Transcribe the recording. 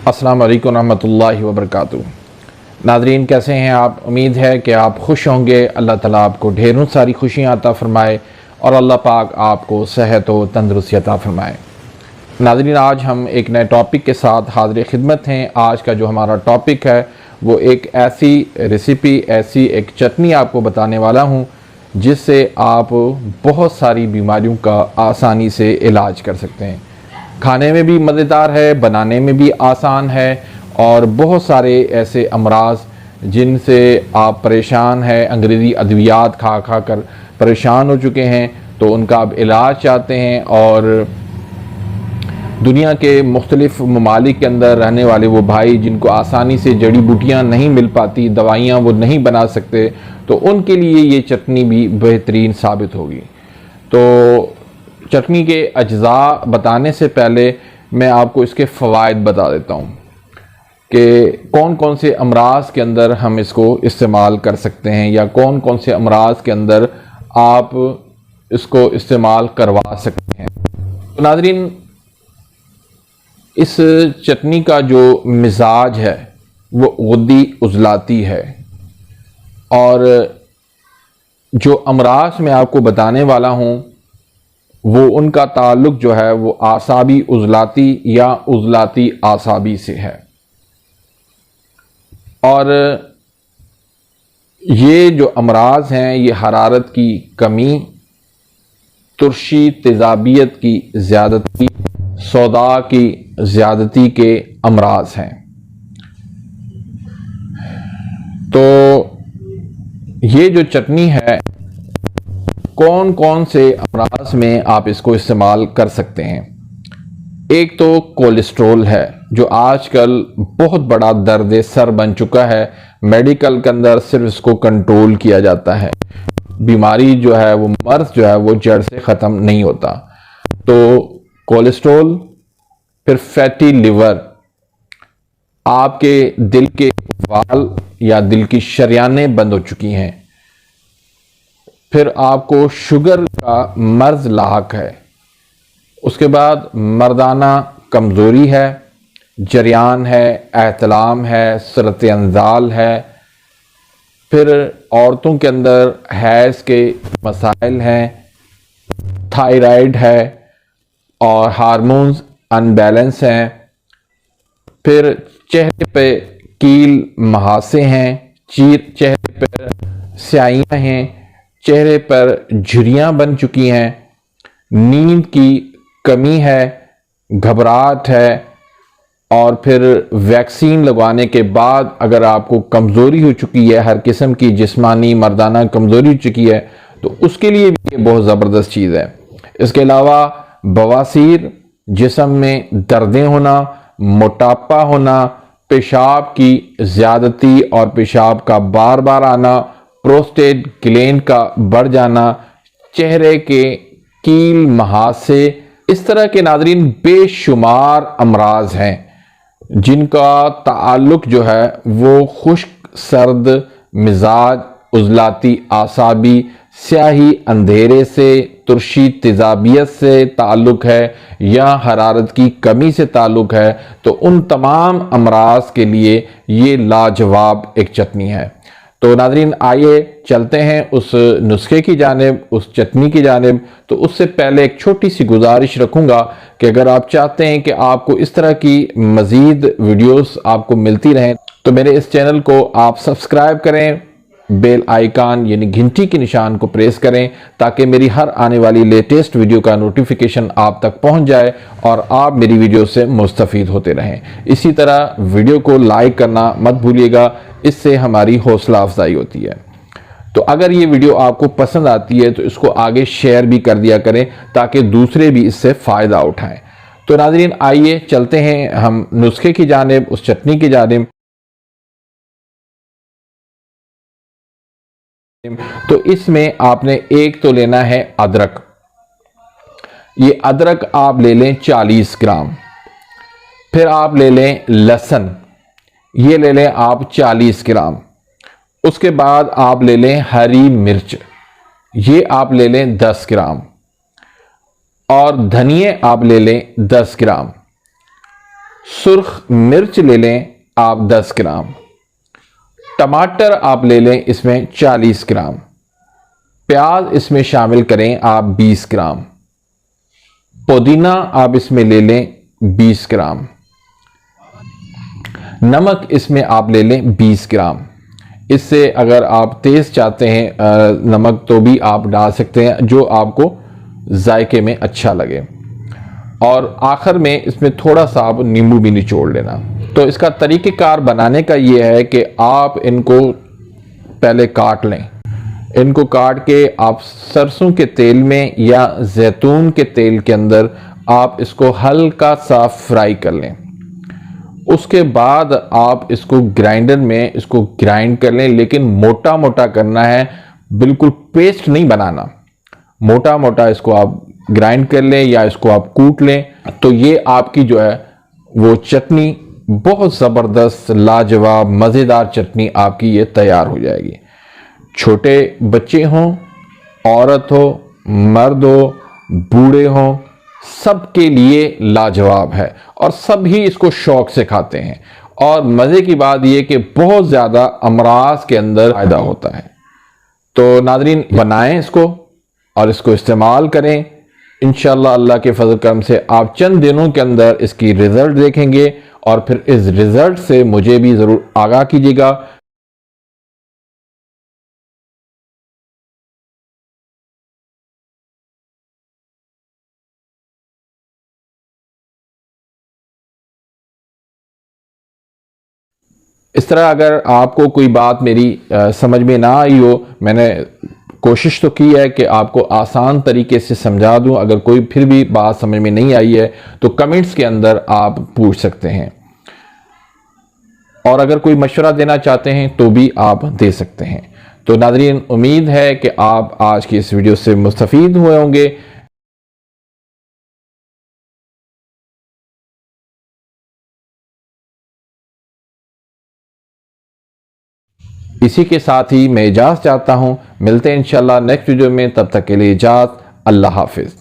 अस्सलाम वालेकुम रहमतुल्लाहि व बरकातुहू। नाज़रीन, कैसे हैं आप? उम्मीद है कि आप खुश होंगे। अल्लाह ताला आपको ढेरों सारी खुशियाँ अता फ़रमाए और अल्लाह पाक आपको सेहत व तंदुरुस्ती अता फ़रमाए। नाज़रीन, आज हम एक नए टॉपिक के साथ हाज़िर खिदमत हैं। आज का जो हमारा टॉपिक है वो एक ऐसी रेसिपी, ऐसी एक चटनी आपको बताने वाला हूँ जिससे आप बहुत सारी बीमारियों का आसानी से इलाज कर सकते हैं। खाने में भी मज़ेदार है, बनाने में भी आसान है और बहुत सारे ऐसे अमराज जिनसे आप परेशान हैं, अंग्रेज़ी अद्वियात खा खा कर परेशान हो चुके हैं, तो उनका आप इलाज चाहते हैं और दुनिया के मुख्तलिफ़ ममालिक के अंदर रहने वाले वो भाई जिनको आसानी से जड़ी बूटियाँ नहीं मिल पाती, दवाइयाँ वो नहीं बना सकते, तो उनके लिए ये चटनी भी बेहतरीन साबित होगी। तो चटनी के अज्जा बताने से पहले मैं आपको इसके फ़वाइद बता देता हूँ कि कौन कौन से अमराज के अंदर हम इसको इस्तेमाल कर सकते हैं या कौन कौन से अमराज के अंदर आप इसको इस्तेमाल करवा सकते हैं। तो नाज़रीन, इस चटनी का जो मिजाज है वो गुद्दी उजलाती है और जो अमराज मैं आपको बताने वाला हूँ वो उनका ताल्लुक जो है वो आसाबी उजलाती या उजलाती आसाबी से है। और ये जो अमराज हैं ये हरारत की कमी, तुर्शी तेज़ाबियत की ज़्यादती, सौदा की ज़्यादती के अमराज हैं। तो ये जो चटनी है कौन कौन से अमराज में आप इसको इस्तेमाल कर सकते हैं। एक तो कोलेस्ट्रोल है जो आजकल बहुत बड़ा दर्द सर बन चुका है। मेडिकल के अंदर सिर्फ इसको कंट्रोल किया जाता है, बीमारी जो है वो मर्ज जो है वो जड़ से ख़त्म नहीं होता। तो कोलेस्ट्रोल, फिर फैटी लिवर, आपके दिल के वाल या दिल की शरियानें बंद हो चुकी हैं, फिर आपको शुगर का मर्ज लाक है, उसके बाद मर्दाना कमज़ोरी है, जरियान है, एहतलाम है, सूरत अंजाल है, फिर औरतों के अंदर हैज़ के मसाइल हैं, थायराइड है और हार्मोन्स अनबैलेंस हैं, फिर चेहरे पे कील महासे हैं, चेहरे पर स्याहियाँ हैं, चेहरे पर झुर्रियाँ बन चुकी हैं, नींद की कमी है, घबराहट है और फिर वैक्सीन लगवाने के बाद अगर आपको कमज़ोरी हो चुकी है, हर किस्म की जिस्मानी मर्दाना कमज़ोरी हो चुकी है, तो उसके लिए भी ये बहुत ज़बरदस्त चीज़ है। इसके अलावा बवासीर, जिस्म में दर्दें होना, मोटापा होना, पेशाब की ज़्यादती और पेशाब का बार बार आना, प्रोस्टेट ग्लैंड का बढ़ जाना, चेहरे के कील महासे, इस तरह के नाज़रीन बेशुमार अमराज हैं जिनका ताल्लुक जो है वो खुश्क सर्द मिजाज, उजलाती आसाबी, स्याही अंधेरे से, तुर्शी तेज़ाबियत से ताल्लुक है या हरारत की कमी से ताल्लुक है, तो उन तमाम अमराज के लिए ये लाजवाब एक चटनी है। तो नाज़रीन, आइए चलते हैं उस नुस्खे की जानिब, उस चटनी की जानिब। तो उससे पहले एक छोटी सी गुजारिश रखूँगा कि अगर आप चाहते हैं कि आपको इस तरह की मज़ीद वीडियोस आपको मिलती रहें तो मेरे इस चैनल को आप सब्सक्राइब करें, बेल आइकन यानी घंटी के निशान को प्रेस करें ताकि मेरी हर आने वाली लेटेस्ट वीडियो का नोटिफिकेशन आप तक पहुंच जाए और आप मेरी वीडियो से मुस्तफ़ीद होते रहें। इसी तरह वीडियो को लाइक करना मत भूलिएगा, इससे हमारी हौसला अफजाई होती है। तो अगर ये वीडियो आपको पसंद आती है तो इसको आगे शेयर भी कर दिया करें ताकि दूसरे भी इससे फ़ायदा उठाएं। तो नाज़रीन, आइए चलते हैं हम नुस्खे की जानिब, उस चटनी की जानिब। तो इसमें आपने एक तो लेना है अदरक। ये अदरक आप ले लें 40 ग्राम। फिर आप ले लें लहसुन, ये ले लें आप 40 ग्राम। उसके बाद आप ले लें हरी मिर्च, ये आप ले लें 10 ग्राम। और धनिए आप ले लें 10 ग्राम। सुर्ख मिर्च ले लें आप 10 ग्राम, टमाटर आप ले लें इसमें 40 ग्राम, प्याज इसमें शामिल करें आप 20 ग्राम, पुदीना आप इसमें ले लें 20 ग्राम, नमक इसमें आप ले लें 20 ग्राम। इससे अगर आप तेज़ चाहते हैं नमक तो भी आप डाल सकते हैं, जो आपको जायके में अच्छा लगे। और आखिर में इसमें थोड़ा सा आप नींबू भी निचोड़ लेना। तो इसका तरीक़ेकार बनाने का ये है कि आप इनको पहले काट लें। इनको काट के आप सरसों के तेल में या जैतून के तेल के अंदर आप इसको हल्का सा फ्राई कर लें। उसके बाद आप इसको ग्राइंडर में इसको ग्राइंड कर लें, लेकिन मोटा मोटा करना है, बिल्कुल पेस्ट नहीं बनाना। मोटा मोटा इसको आप ग्राइंड कर लें या इसको आप कूट लें, तो ये आपकी जो है वो चटनी बहुत ज़बरदस्त लाजवाब मज़ेदार चटनी आपकी ये तैयार हो जाएगी। छोटे बच्चे हों, औरत हो, मर्द हो, बूढ़े हों, सबके लिए लाजवाब है और सब ही इसको शौक से खाते हैं। और मज़े की बात यह कि बहुत ज़्यादा अमराज के अंदर फ़ायदा होता है। तो नाज़रीन, बनाएं इसको और इसको इस्तेमाल करें। इंशाअल्लाह अल्लाह के फजल करम से आप चंद दिनों के अंदर इसकी रिजल्ट देखेंगे और फिर इस रिजल्ट से मुझे भी ज़रूर आगाह कीजिएगा। इस तरह अगर आपको कोई बात मेरी समझ में ना आई हो, मैंने कोशिश तो की है कि आपको आसान तरीके से समझा दूं। अगर कोई फिर भी बात समझ में नहीं आई है तो कमेंट्स के अंदर आप पूछ सकते हैं, और अगर कोई मशवरा देना चाहते हैं तो भी आप दे सकते हैं। तो नाज़रीन, उम्मीद है कि आप आज की इस वीडियो से मुस्तफ़ीद हुए होंगे। इसी के साथ ही मैं इजाज़त चाहता हूँ। मिलते हैं इंशाअल्लाह नेक्स्ट वीडियो में, तब तक के लिए इजाज़त। अल्लाह हाफिज़।